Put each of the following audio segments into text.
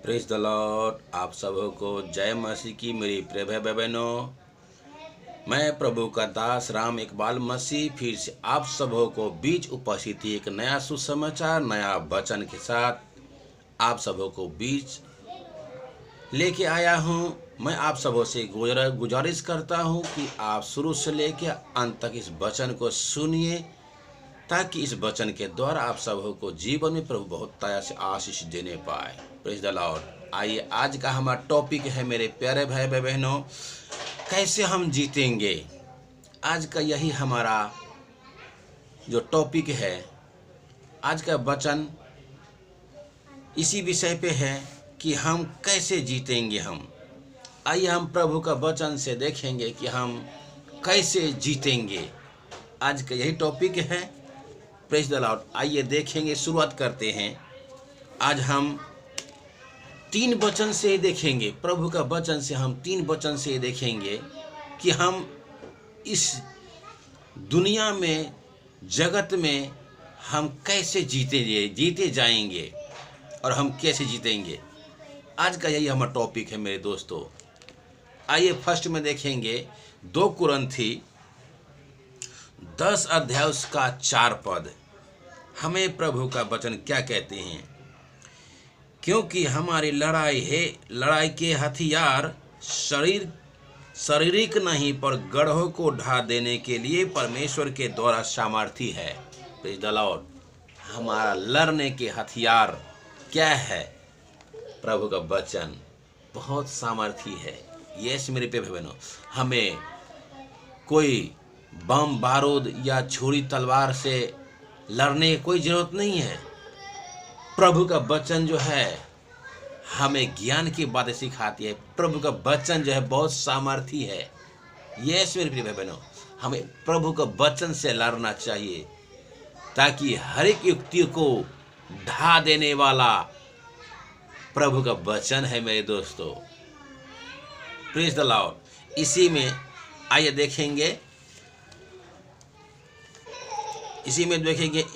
Praise the Lord. आप सबों को जय मसीह की मेरी प्रिय भाई बहनों। मैं प्रभु का दास राम इकबाल मसीह फिर से आप सबों को बीच उपस्थिति एक नया सुसमाचार नया वचन के साथ आप सबों को बीच लेके आया हूँ। मैं आप सबों से गुजारिश करता हूँ कि आप शुरू से लेके अंत तक इस वचन को सुनिए, ताकि इस वचन के द्वारा आप सबों को जीवन में प्रभु बहुत तरह से आशीष देने पाए। Praise the Lord. आइए, आज का हमारा टॉपिक है मेरे प्यारे भाई बहनों, कैसे हम जीतेंगे। आज का यही हमारा जो टॉपिक है, आज का वचन इसी विषय पे है कि हम कैसे जीतेंगे। आइए हम प्रभु का वचन से देखेंगे कि हम कैसे जीतेंगे। आज का यही टॉपिक है। Praise the Lord. आइए देखेंगे, शुरुआत करते हैं। आज हम 3 वचन से देखेंगे, प्रभु का वचन से हम 3 वचन से देखेंगे कि हम इस दुनिया में, जगत में हम कैसे जीते जाएंगे और हम कैसे जीतेंगे। आज का यही हमारा टॉपिक है मेरे दोस्तों। आइए फर्स्ट में देखेंगे 2 कुरिन्थी 10 अध्याय उसका 4 पद। हमें प्रभु का वचन क्या कहते हैं? क्योंकि हमारी लड़ाई के हथियार शारीरिक नहीं, पर गढ़ों को ढा देने के लिए परमेश्वर के द्वारा सामर्थी है। Praise the Lord. हमारा लड़ने के हथियार क्या है? प्रभु का वचन बहुत सामर्थी है। यस मेरे प्यारे बहनों, हमें कोई बम बारूद या छुरी तलवार से लड़ने की कोई जरूरत नहीं है। प्रभु का वचन जो है हमें ज्ञान की बातें सिखाती है। प्रभु का वचन जो है बहुत सामर्थी है। यस मेरे प्रिय बहनों, हमें प्रभु का वचन से लड़ना चाहिए, ताकि हर एक युक्ति को ढा देने वाला प्रभु का वचन है मेरे दोस्तों। Praise the Lord. इसी में आइए देखेंगे,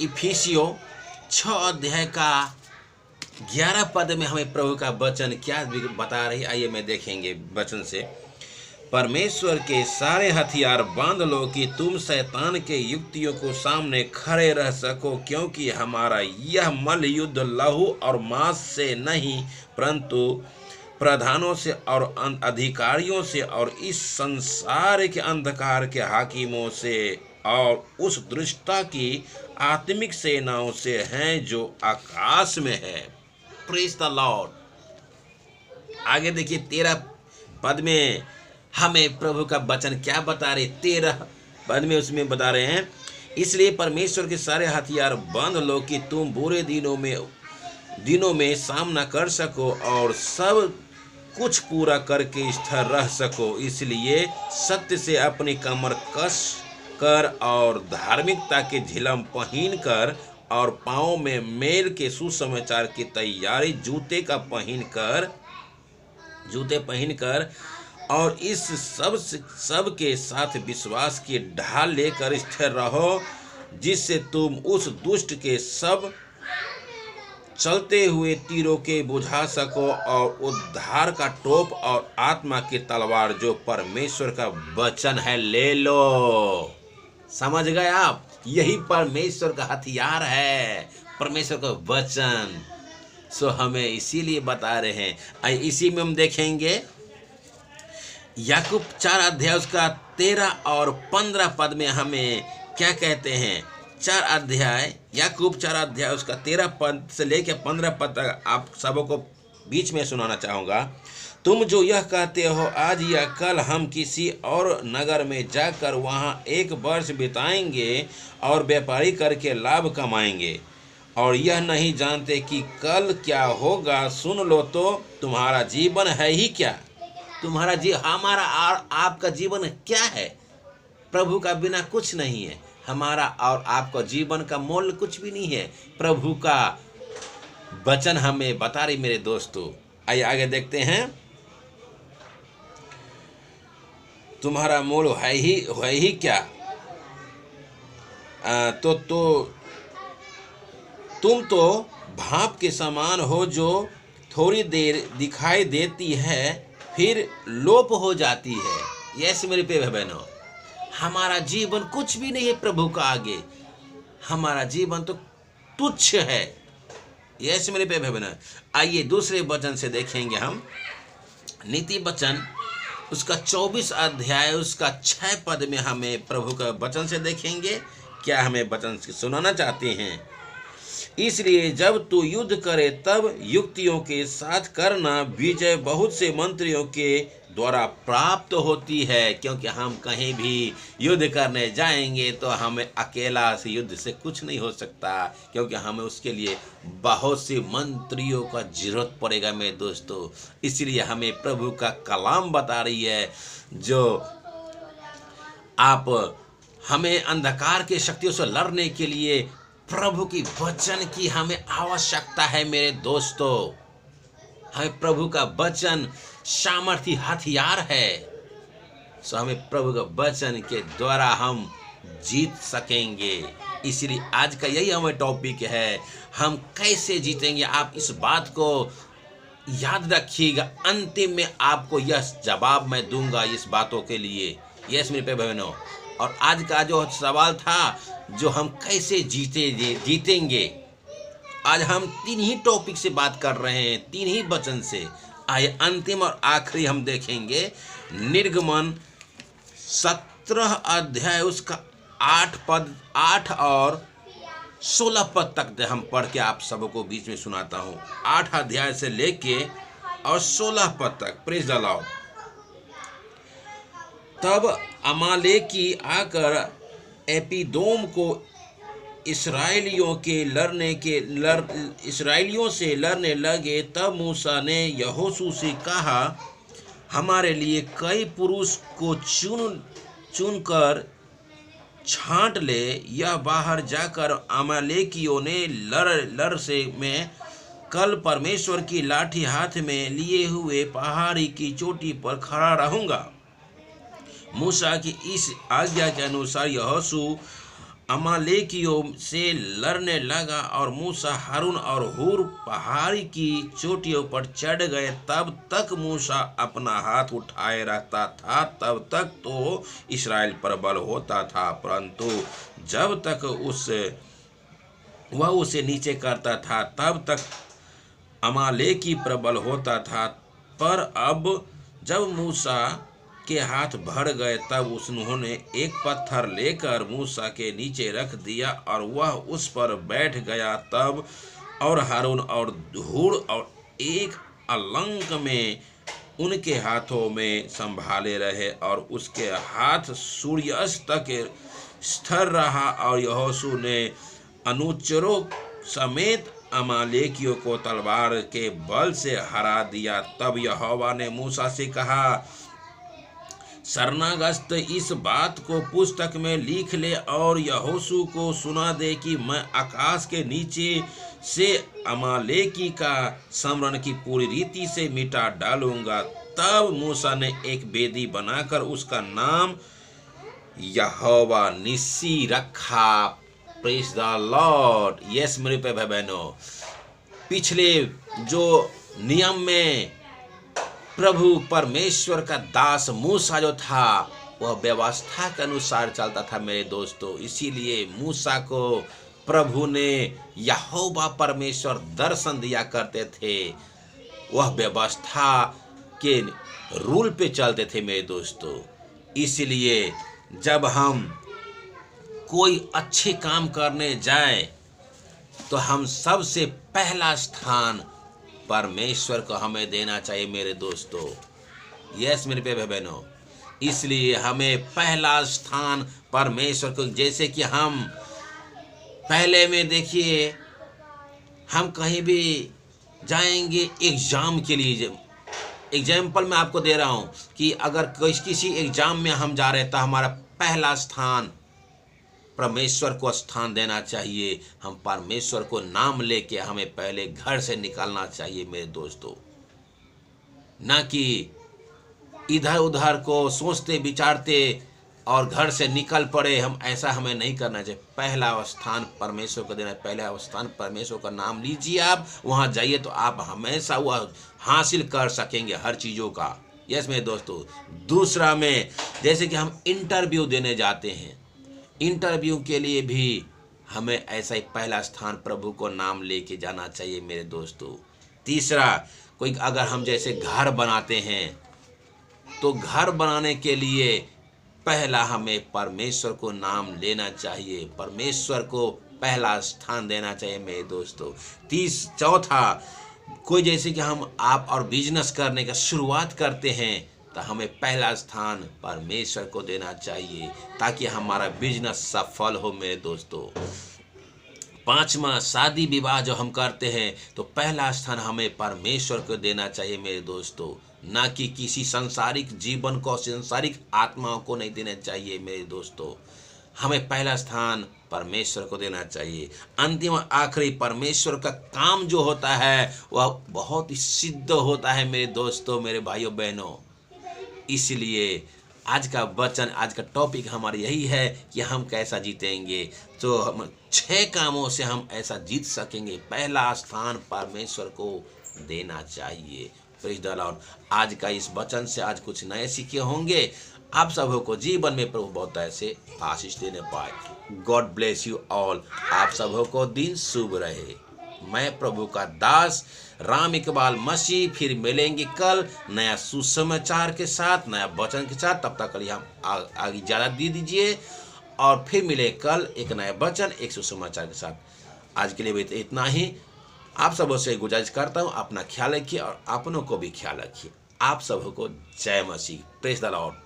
इफिसियों 6 अध्याय का 11 पद में हमें प्रभु का वचन क्या बता रही है। आइए मैं देखेंगे वचन से। परमेश्वर के सारे हथियार बांध लो कि तुम शैतान के युक्तियों को सामने खड़े रह सको, क्योंकि हमारा यह मल्ल युद्ध लहू और मांस से नहीं, परंतु प्रधानों से और अधिकारियों से और इस संसार के अंधकार के हाकिमों से और उस दुष्टता की आत्मिक सेनाओं से हैं जो आकाश में है। Praise the Lord. आगे देखिए 13 पद में हमें प्रभु का वचन क्या बता रहे। 13 पद में उसमें बता रहे हैं, इसलिए परमेश्वर के सारे हथियार बांध लो कि तुम बुरे दिनों में सामना कर सको और सब कुछ पूरा करके स्थिर रह सको। इसलिए सत्य से अपनी कमर कस कर और धार्मिकता के झिलम पहन कर और पाँव में मेल के सुसमाचार की तैयारी जूते पहन कर और इस सब के साथ विश्वास की ढाल लेकर स्थिर रहो, जिससे तुम उस दुष्ट के सब चलते हुए तीरों के बुझा सको और उद्धार का टोप और आत्मा की तलवार जो परमेश्वर का वचन है ले लो। समझ गए आप? यही परमेश्वर का हथियार है, परमेश्वर का वचन। सो हमें इसीलिए बता रहे हैं। इसी में हम देखेंगे याकूब 4 अध्याय उसका 13 और 15 पद में हमें क्या कहते हैं। 4 अध्याय याकूब 4 अध्याय उसका 13 पद से लेकर 15 पद तक आप सबों को बीच में सुनाना चाहूँगा। तुम जो यह कहते हो आज या कल हम किसी और नगर में जाकर वहाँ 1 वर्ष बिताएंगे और व्यापारी करके लाभ कमाएंगे, और यह नहीं जानते कि कल क्या होगा। सुन लो तो तुम्हारा जीवन है ही क्या? हमारा और आपका जीवन क्या है? प्रभु का बिना कुछ नहीं है। हमारा और आपका जीवन का मोल कुछ भी नहीं है। प्रभु का वचन हमें बता रही मेरे दोस्तों। आइए आगे देखते हैं। तुम्हारा मोल है ही क्या? तो तुम तो भाप के समान हो जो थोड़ी देर दिखाई देती है, फिर लोप हो जाती है। यस मेरे प्रिय बहनों, हमारा जीवन कुछ भी नहीं है प्रभु का आगे, हमारा जीवन तो तुच्छ है। यस मेरे प्रिय बहनों, आइए दूसरे वचन से देखेंगे हम। नीति वचन उसका 24 अध्याय उसका 6 पद में हमें प्रभु का वचन से देखेंगे। क्या हमें वचन सुनाना चाहते हैं? इसलिए जब तू युद्ध करे तब युक्तियों के साथ करना, विजय बहुत से मंत्रियों के द्वारा प्राप्त होती है। क्योंकि हम कहीं भी युद्ध करने जाएंगे तो हमें अकेला से युद्ध से कुछ नहीं हो सकता, क्योंकि हमें उसके लिए बहुत से मंत्रियों का जरूरत पड़ेगा मेरे दोस्तों। इसलिए हमें प्रभु का कलाम बता रही है, जो आप हमें अंधकार के शक्तियों से लड़ने के लिए प्रभु की वचन की हमें आवश्यकता है मेरे दोस्तों। हमें प्रभु का वचन सामर्थी हथियार है। सो हमें प्रभु का वचन के द्वारा हम जीत सकेंगे। इसलिए आज का यही हमें टॉपिक है, हम कैसे जीतेंगे। आप इस बात को याद रखिएगा, अंतिम में आपको यह जवाब मैं दूंगा इस बातों के लिए। यस मेरे प्रिय बहनों, और आज का जो सवाल था, जो हम कैसे जीतेंगे, आज हम 3 ही टॉपिक से बात कर रहे हैं, 3 ही वचन से। आइए अंतिम और आखिरी हम देखेंगे निर्गमन 17 अध्याय उसका 8 और 16 पद तक हम पढ़ के आप सबको बीच में सुनाता हूँ। 8 अध्याय से लेके और 16 पद तक। Praise the Lord. तब अमालेकी आकर एपिदोम को इस्राएलियों से लड़ने लगे। तब मूसा ने यहोशू से कहा, हमारे लिए कई पुरुष को चुनकर छांट ले, यह बाहर जाकर अमालेकियों ने लड़ से में कल परमेश्वर की लाठी हाथ में लिए हुए पहाड़ी की चोटी पर खड़ा रहूंगा। मूसा की इस आज्ञा के अनुसार यहोशू अमालेकियों से लड़ने लगा, और मूसा, हारून और हूर पहाड़ी की चोटियों पर चढ़ गए। तब तक मूसा अपना हाथ उठाए रखता था, तब तक तो इस्राएल पर बल होता था, परंतु जब तक वह उसे नीचे करता था तब तक अमालेकी प्रबल होता था। पर अब जब मूसा के हाथ भर गए, तब उन्होंने एक पत्थर लेकर मूसा के नीचे रख दिया और वह उस पर बैठ गया। तब और हारून और हूर और एक अलंक में उनके हाथों में संभाले रहे, और उसके हाथ सूर्यास्त तक स्थिर रहा, और यहोशू ने अनुचरों समेत अमालेकियों को तलवार के बल से हरा दिया। तब यहोवा ने मूसा से कहा, शरणागत इस बात को पुस्तक में लिख ले और यहोशू को सुना दे कि मैं आकाश के नीचे से अमालेकी का स्मरण की पूरी रीति से मिटा डालूंगा। तब मूसा ने एक वेदी बनाकर उसका नाम यहोवा निस्सी रखा। Praise the Lord. यस मेरे पे भाई बहनों, पिछले जो नियम में प्रभु परमेश्वर का दास मूसा जो था, वह व्यवस्था के अनुसार चलता था मेरे दोस्तों। इसीलिए मूसा को प्रभु ने यहोवा परमेश्वर दर्शन दिया करते थे, वह व्यवस्था के रूल पे चलते थे मेरे दोस्तों। इसलिए जब हम कोई अच्छे काम करने जाएं तो हम सबसे पहला स्थान परमेश्वर को हमें देना चाहिए मेरे दोस्तों। यस मेरे प्यारे बहनों, इसलिए हमें पहला स्थान परमेश्वर को, जैसे कि हम पहले में देखिए, हम कहीं भी जाएंगे एग्जाम के लिए, एग्जाम्पल मैं आपको दे रहा हूँ कि अगर किसी एग्जाम में हम जा रहे हैं तो हमारा पहला स्थान परमेश्वर को स्थान देना चाहिए। हम परमेश्वर को नाम लेके हमें पहले घर से निकालना चाहिए मेरे दोस्तों, ना कि इधर उधर को सोचते विचारते और घर से निकल पड़े, हम ऐसा हमें नहीं करना चाहिए। पहला स्थान परमेश्वर को देना है। पहला स्थान परमेश्वर का नाम लीजिए, आप वहाँ जाइए तो आप हमेशा वह हासिल कर सकेंगे हर चीज़ों का। यस मेरे दोस्तों। दूसरा में जैसे कि हम इंटरव्यू देने जाते हैं, इंटरव्यू के लिए भी हमें ऐसा ही पहला स्थान प्रभु को नाम लेके जाना चाहिए मेरे दोस्तों। तीसरा, कोई अगर हम जैसे घर बनाते हैं तो घर बनाने के लिए पहला हमें परमेश्वर को नाम लेना चाहिए, परमेश्वर को पहला स्थान देना चाहिए मेरे दोस्तों। चौथा, कोई जैसे कि हम आप और बिजनेस करने का शुरुआत करते हैं तो हमें पहला स्थान परमेश्वर को देना चाहिए ताकि हमारा बिजनेस सफल हो मेरे दोस्तों। पांचवा, शादी विवाह जो हम करते हैं तो पहला स्थान हमें परमेश्वर को देना चाहिए मेरे दोस्तों, ना कि किसी सांसारिक जीवन को, सांसारिक आत्माओं को नहीं देना चाहिए मेरे दोस्तों। हमें पहला स्थान परमेश्वर को देना चाहिए। अंतिम आखिरी, परमेश्वर का काम जो होता है वह बहुत ही सिद्ध होता है मेरे दोस्तों, मेरे भाइयों बहनों। इसलिए आज का वचन, आज का टॉपिक हमारा यही है कि हम कैसा जीतेंगे। तो हम 6 कामों से हम ऐसा जीत सकेंगे। पहला स्थान परमेश्वर को देना चाहिए। Praise the Lord. आज का इस वचन से आज कुछ नए सीखे होंगे। आप सबों को जीवन में प्रभु बहुत ऐसे आशीष देने पाए। God bless you all. आप सबों को दिन शुभ रहे। मैं प्रभु का दास राम इकबाल मसीह, फिर मिलेंगे कल नया सुसमाचार के साथ, नया वचन के साथ। तब तक के लिए हम आगे ज़्यादा दे दीजिए और फिर मिले कल एक नया वचन, एक सुसमाचार के साथ। आज के लिए भी इतना ही। आप सबों से गुजारिश करता हूँ, अपना ख्याल रखिए और अपनों को भी ख्याल रखिए। आप सबों को जय मसीह। Praise the Lord.